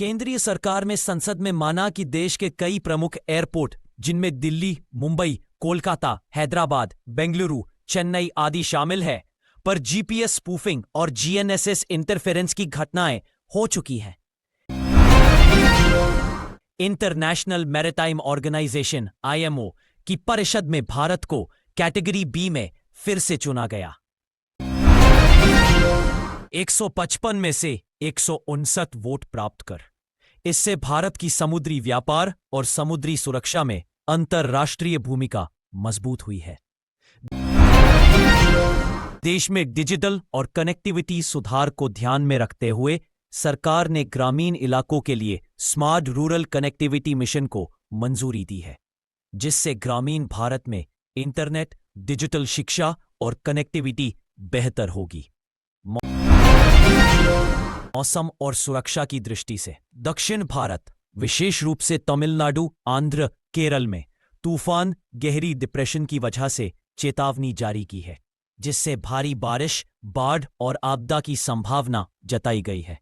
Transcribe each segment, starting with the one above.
केंद्रीय सरकार में संसद में माना कि देश के कई प्रमुख एयरपोर्ट, जिनमें दिल्ली, मुंबई, कोलकाता, हैदराबाद, बेंगलुरु, चेन्नई आदि शामिल है, पर जीपीएस स्पूफिंग और जीएनएसएस इंटरफेरेंस की घटनाएं हो चुकी हैं। इंटरनेशनल मैरीटाइम ऑर्गेनाइजेशन (आईएमओ) की परिषद में भारत को कैटेगरी बी में फिर से चुना गया। 155 में से 159 वोट प्राप्त कर इससे भारत की समुद्री व्यापार और समुद्री सुरक्षा में अंतर्राष्ट्रीय भूमिका मजबूत हुई है। देश में डिजिटल और कनेक्टिविटी सुधार को ध्यान में रखते हुए सरकार ने ग्रामीण इलाकों के लिए स्मार्ट रूरल कनेक्टिविटी मिशन को मंजूरी दी है, जिससे ग्रामीण भारत में इंटरनेट, डिजिटल शिक्षा और कनेक्टिविटी बेहतर होगी। मौसम और सुरक्षा की दृष्टि से दक्षिण भारत, विशेष रूप से तमिलनाडु, आंध्र, केरल में तूफान, गहरी डिप्रेशन की वजह से चेतावनी जारी की है, जिससे भारी बारिश, बाढ़ और आपदा की संभावना जताई गई है।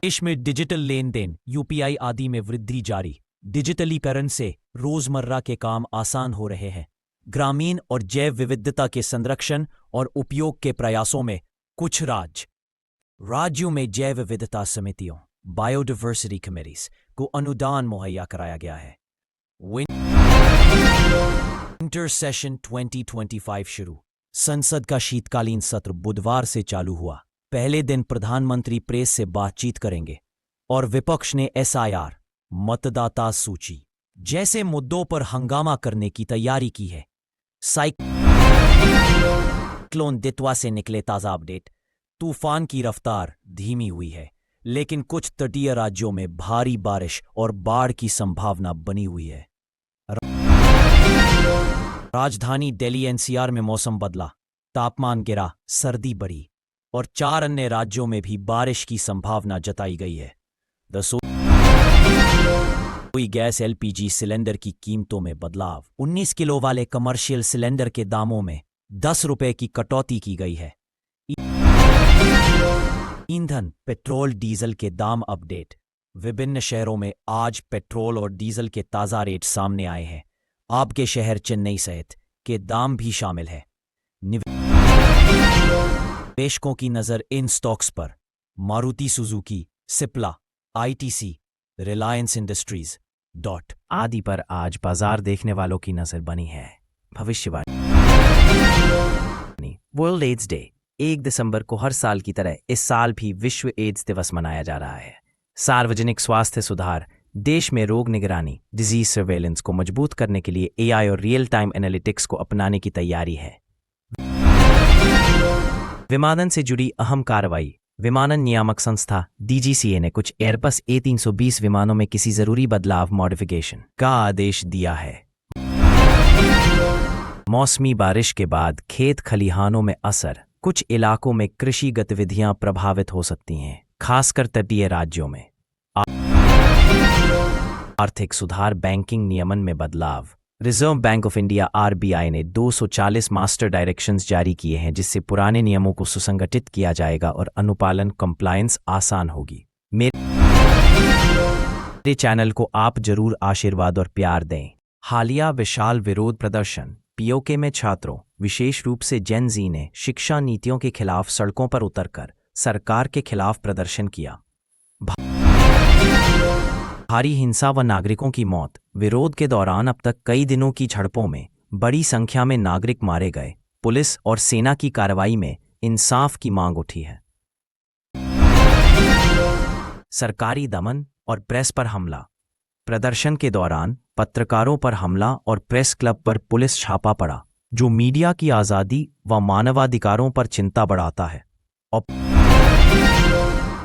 देश में डिजिटल लेन देन, यूपीआई आदि में वृद्धि जारी। डिजिटलीकरण से रोजमर्रा के काम आसान हो रहे हैं। ग्रामीण और जैव विविधता के संरक्षण और उपयोग के प्रयासों में कुछ राज्यों में जैव विविधता समितियों, बायोडाइवर्सिटी कमेटीज को अनुदान मुहैया कराया गया है। विंटर सेशन 2025 शुरू। संसद का शीतकालीन सत्र बुधवार से चालू हुआ। पहले दिन प्रधानमंत्री प्रेस से बातचीत करेंगे और विपक्ष ने एसआईआर, मतदाता सूची जैसे मुद्दों पर हंगामा करने की तैयारी की है। साइक्लोन दितवा से निकले ताजा अपडेट। तूफान की रफ्तार धीमी हुई है, लेकिन कुछ तटीय राज्यों में भारी बारिश और बाढ़ की संभावना बनी हुई है। राजधानी दिल्ली एनसीआर में मौसम बदला, तापमान गिरा, सर्दी बढ़ी और 4 अन्य राज्यों में भी बारिश की संभावना जताई गई है। रसोई गैस एलपीजी सिलेंडर की कीमतों में बदलाव। 19 किलो वाले कमर्शियल सिलेंडर के दामों में 10 रुपए की कटौती की गई है। ईंधन, पेट्रोल, डीजल के दाम अपडेट। विभिन्न शहरों में आज पेट्रोल और डीजल के ताजा रेट सामने आए हैं। आपके शहर चेन्नई सहित के दाम भी शामिल है। निवेशकों की नजर इन स्टॉक्स पर Maruti Suzuki, Cipla, ITC, Reliance industries आदि पर आज बाजार देखने वालों की नजर बनी है। भविष्यवाणी। वर्ल्ड एड्स डे 1 दिसंबर को हर साल की तरह इस साल भी विश्व एड्स दिवस मनाया जा रहा है। सार्वजनिक स्वास्थ्य सुधार, देश में रोग निगरानी, डिजीज सर्वेलेंस को मजबूत करने के लिए एआई और रियल टाइम एनालिटिक्स को अपनाने की तैयारी है। विमानन से जुड़ी अहम कार्रवाई। विमानन नियामक संस्था डीजीसीए ने कुछ एयरबस A320 विमानों में किसी जरूरी बदलाव मॉडिफिकेशन का आदेश दिया है। मौसमी बारिश के बाद खेत खलिहानों में असर। कुछ इलाकों में कृषि गतिविधियां प्रभावित हो सकती हैं, खासकर तटीय राज्यों में। आर्थिक सुधार, बैंकिंग नियमन में बदलाव। Reserve bank of India RBI ने 240 मास्टर डायरेक्शंस जारी किए हैं, जिससे पुराने नियमों को सुसंगठित किया जाएगा और अनुपालन कंप्लायंस आसान होगी। मेरे चैनल को आप जरूर आशीर्वाद और प्यार दें। हालिया विशाल विरोध प्रदर्शन। पीओके में छात्रों, विशेष रूप से जेन जी ने शिक्षा नीतियों के खिलाफ सड़कों पर उतरकर सरकार के खिलाफ प्रदर्शन किया। भारी हिंसा व नागरिकों की मौत। विरोध के दौरान अब तक कई दिनों की झड़पों में बड़ी संख्या में नागरिक मारे गए। पुलिस और सेना की कार्रवाई में इंसाफ की मांग उठी है। सरकारी दमन और प्रेस पर हमला। प्रदर्शन के दौरान पत्रकारों पर हमला और प्रेस क्लब पर पुलिस छापा पड़ा, जो मीडिया की आज़ादी व मानवाधिकारों पर चिंता बढ़ाता है।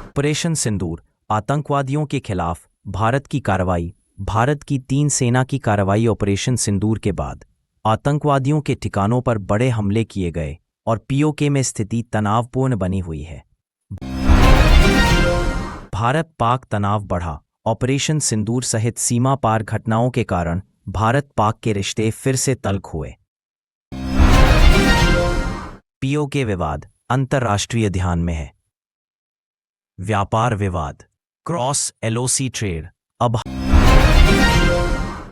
ऑपरेशन सिंदूर। आतंकवादियों के खिलाफ भारत की कार्रवाई। भारत की 3 सेना की कार्रवाई ऑपरेशन सिंदूर के बाद आतंकवादियों के ठिकानों पर बड़े हमले किए गए और पीओके में स्थिति तनावपूर्ण बनी हुई है। भारत पाक तनाव बढ़ा। ऑपरेशन सिंदूर सहित सीमा पार घटनाओं के कारण भारत पाक के रिश्ते फिर से तल्ख हुए। पीओके विवाद अंतर्राष्ट्रीय ध्यान में है। व्यापार विवाद, क्रॉस एलओसी ट्रेड। अब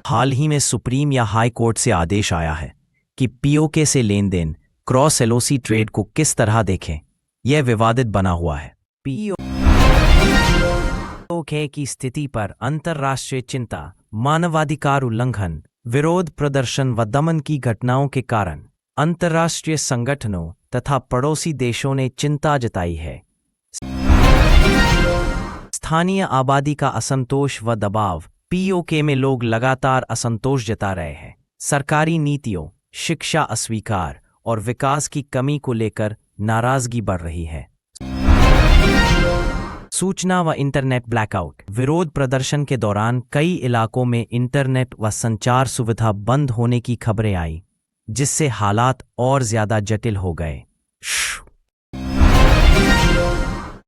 हाल ही में सुप्रीम या हाई कोर्ट से आदेश आया है कि पीओके से लेन देन, क्रॉस एलओसी ट्रेड को किस तरह देखें। यह विवादित बना हुआ है। पीओके की स्थिति पर अंतर्राष्ट्रीय चिंता, मानवाधिकार उल्लंघन, विरोध प्रदर्शन व दमन की घटनाओं के कारण अंतर्राष्ट्रीय संगठनों तथा पड़ोसी देशों ने चिंता जताई है। स्थानीय आबादी का असंतोष व दबाव, पीओके में लोग लगातार असंतोष जता रहे हैं। सरकारी नीतियों, शिक्षा अस्वीकार और विकास की कमी को लेकर नाराजगी बढ़ रही है। सूचना व इंटरनेट ब्लैकआउट, विरोध प्रदर्शन के दौरान कई इलाकों में इंटरनेट व संचार सुविधा बंद होने की खबरें आई, जिससे हालात और ज्यादा जटिल हो गए।